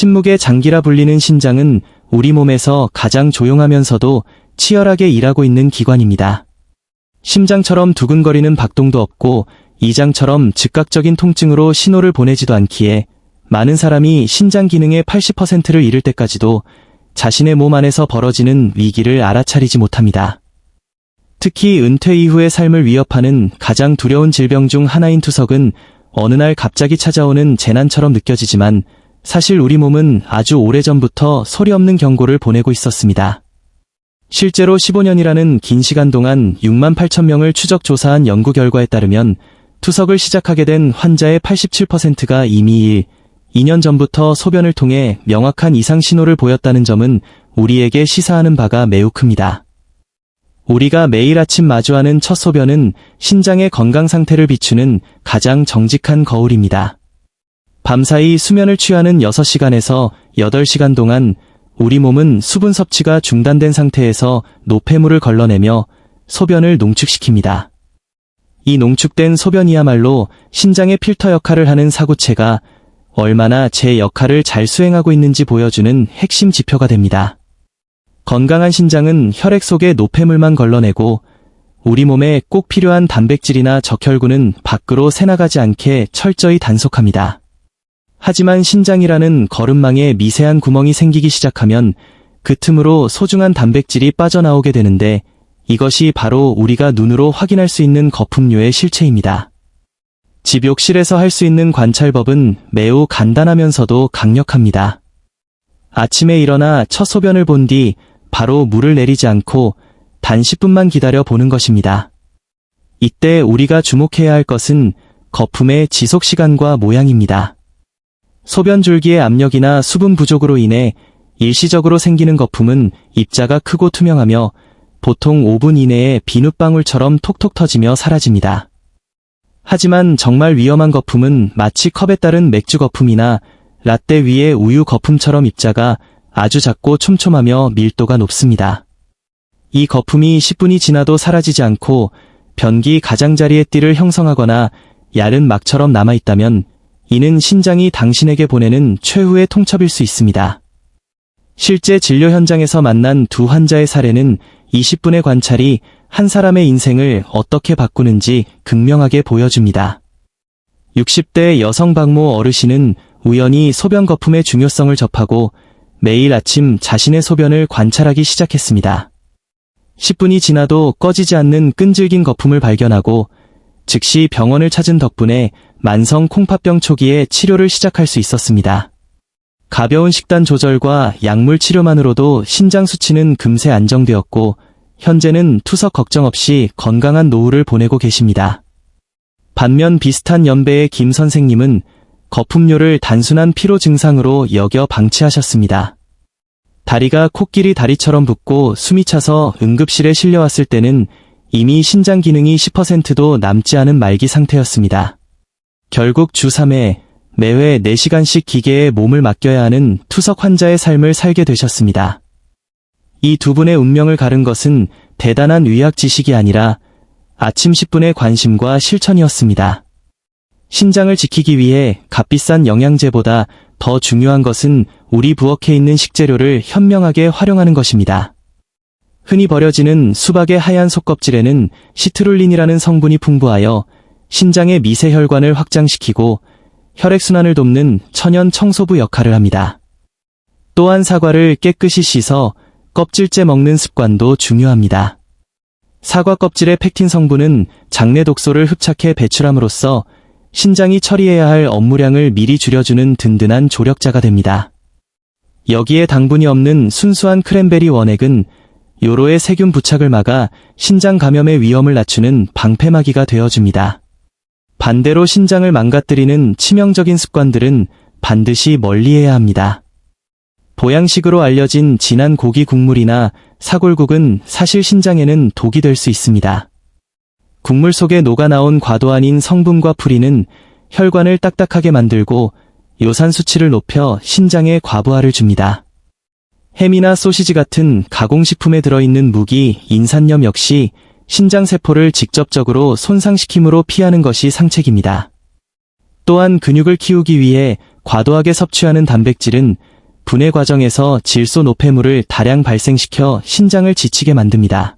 침묵의 장기라 불리는 신장은 우리 몸에서 가장 조용하면서도 치열하게 일하고 있는 기관입니다. 심장처럼 두근거리는 박동도 없고 이장처럼 즉각적인 통증으로 신호를 보내지도 않기에 많은 사람이 신장 기능의 80%를 잃을 때까지도 자신의 몸 안에서 벌어지는 위기를 알아차리지 못합니다. 특히 은퇴 이후의 삶을 위협하는 가장 두려운 질병 중 하나인 투석은 어느 날 갑자기 찾아오는 재난처럼 느껴지지만 사실 우리 몸은 아주 오래전부터 소리 없는 경고를 보내고 있었습니다. 실제로 15년이라는 긴 시간 동안 6만 8천 명을 추적 조사한 연구 결과에 따르면 투석을 시작하게 된 환자의 87%가 이미 2년 전부터 소변을 통해 명확한 이상 신호를 보였다는 점은 우리에게 시사하는 바가 매우 큽니다. 우리가 매일 아침 마주하는 첫 소변은 신장의 건강 상태를 비추는 가장 정직한 거울입니다. 밤사이 수면을 취하는 6시간에서 8시간 동안 우리 몸은 수분 섭취가 중단된 상태에서 노폐물을 걸러내며 소변을 농축시킵니다. 이 농축된 소변이야말로 신장의 필터 역할을 하는 사구체가 얼마나 제 역할을 잘 수행하고 있는지 보여주는 핵심 지표가 됩니다. 건강한 신장은 혈액 속의 노폐물만 걸러내고 우리 몸에 꼭 필요한 단백질이나 적혈구는 밖으로 새나가지 않게 철저히 단속합니다. 하지만 신장이라는 거름망에 미세한 구멍이 생기기 시작하면 그 틈으로 소중한 단백질이 빠져나오게 되는데 이것이 바로 우리가 눈으로 확인할 수 있는 거품류의 실체입니다. 집욕실에서 할 수 있는 관찰법은 매우 간단하면서도 강력합니다. 아침에 일어나 첫 소변을 본 뒤 바로 물을 내리지 않고 단 10분만 기다려 보는 것입니다. 이때 우리가 주목해야 할 것은 거품의 지속 시간과 모양입니다. 소변 줄기의 압력이나 수분 부족으로 인해 일시적으로 생기는 거품은 입자가 크고 투명하며 보통 5분 이내에 비눗방울처럼 톡톡 터지며 사라집니다. 하지만 정말 위험한 거품은 마치 컵에 따른 맥주 거품이나 라떼 위의 우유 거품처럼 입자가 아주 작고 촘촘하며 밀도가 높습니다. 이 거품이 10분이 지나도 사라지지 않고 변기 가장자리의 띠를 형성하거나 얇은 막처럼 남아있다면 이는 신장이 당신에게 보내는 최후의 통첩일 수 있습니다. 실제 진료 현장에서 만난 두 환자의 사례는 20분의 관찰이 한 사람의 인생을 어떻게 바꾸는지 극명하게 보여줍니다. 60대 여성 박모 어르신은 우연히 소변 거품의 중요성을 접하고 매일 아침 자신의 소변을 관찰하기 시작했습니다. 10분이 지나도 꺼지지 않는 끈질긴 거품을 발견하고 즉시 병원을 찾은 덕분에 만성 콩팥병 초기에 치료를 시작할 수 있었습니다. 가벼운 식단 조절과 약물 치료만으로도 신장 수치는 금세 안정되었고 현재는 투석 걱정 없이 건강한 노후를 보내고 계십니다. 반면 비슷한 연배의 김 선생님은 거품료를 단순한 피로 증상으로 여겨 방치하셨습니다. 다리가 코끼리 다리처럼 붓고 숨이 차서 응급실에 실려왔을 때는 이미 신장 기능이 10%도 남지 않은 말기 상태였습니다. 결국 주 3회 매회 4시간씩 기계에 몸을 맡겨야 하는 투석 환자의 삶을 살게 되셨습니다. 이 두 분의 운명을 가른 것은 대단한 의학 지식이 아니라 아침 10분의 관심과 실천이었습니다. 신장을 지키기 위해 값비싼 영양제보다 더 중요한 것은 우리 부엌에 있는 식재료를 현명하게 활용하는 것입니다. 흔히 버려지는 수박의 하얀 속껍질에는 시트룰린이라는 성분이 풍부하여 신장의 미세혈관을 확장시키고 혈액순환을 돕는 천연 청소부 역할을 합니다. 또한 사과를 깨끗이 씻어 껍질째 먹는 습관도 중요합니다. 사과 껍질의 펙틴 성분은 장내 독소를 흡착해 배출함으로써 신장이 처리해야 할 업무량을 미리 줄여주는 든든한 조력자가 됩니다. 여기에 당분이 없는 순수한 크랜베리 원액은 요로의 세균 부착을 막아 신장 감염의 위험을 낮추는 방패막이가 되어줍니다. 반대로 신장을 망가뜨리는 치명적인 습관들은 반드시 멀리해야 합니다. 보양식으로 알려진 진한 고기 국물이나 사골국은 사실 신장에는 독이 될 수 있습니다. 국물 속에 녹아나온 과도한인 성분과 purin은 혈관을 딱딱하게 만들고 요산 수치를 높여 신장에 과부하를 줍니다. 햄이나 소시지 같은 가공식품에 들어있는 무기, 인산염 역시 신장세포를 직접적으로 손상시킴으로 피하는 것이 상책입니다. 또한 근육을 키우기 위해 과도하게 섭취하는 단백질은 분해 과정에서 질소 노폐물을 다량 발생시켜 신장을 지치게 만듭니다.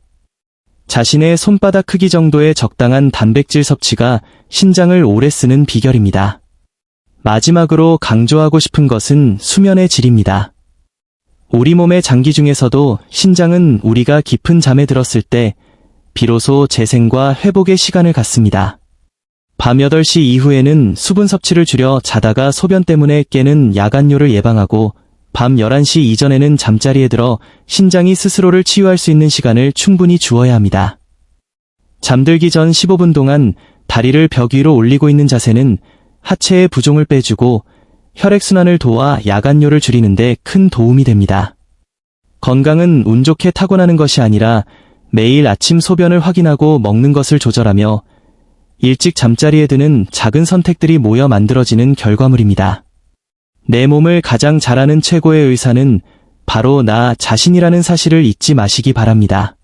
자신의 손바닥 크기 정도의 적당한 단백질 섭취가 신장을 오래 쓰는 비결입니다. 마지막으로 강조하고 싶은 것은 수면의 질입니다. 우리 몸의 장기 중에서도 신장은 우리가 깊은 잠에 들었을 때 비로소 재생과 회복의 시간을 갖습니다. 밤 8시 이후에는 수분 섭취를 줄여 자다가 소변 때문에 깨는 야간뇨를 예방하고 밤 11시 이전에는 잠자리에 들어 신장이 스스로를 치유할 수 있는 시간을 충분히 주어야 합니다. 잠들기 전 15분 동안 다리를 벽 위로 올리고 있는 자세는 하체의 부종을 빼주고 혈액순환을 도와 야간뇨를 줄이는 데 큰 도움이 됩니다. 건강은 운 좋게 타고나는 것이 아니라 매일 아침 소변을 확인하고 먹는 것을 조절하며 일찍 잠자리에 드는 작은 선택들이 모여 만들어지는 결과물입니다. 내 몸을 가장 잘 아는 최고의 의사는 바로 나 자신이라는 사실을 잊지 마시기 바랍니다.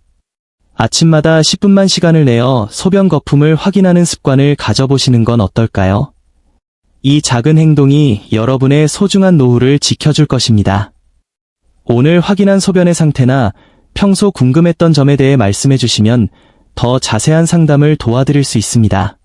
아침마다 10분만 시간을 내어 소변 거품을 확인하는 습관을 가져보시는 건 어떨까요? 이 작은 행동이 여러분의 소중한 노후를 지켜줄 것입니다. 오늘 확인한 소변의 상태나 평소 궁금했던 점에 대해 말씀해 주시면 더 자세한 상담을 도와드릴 수 있습니다.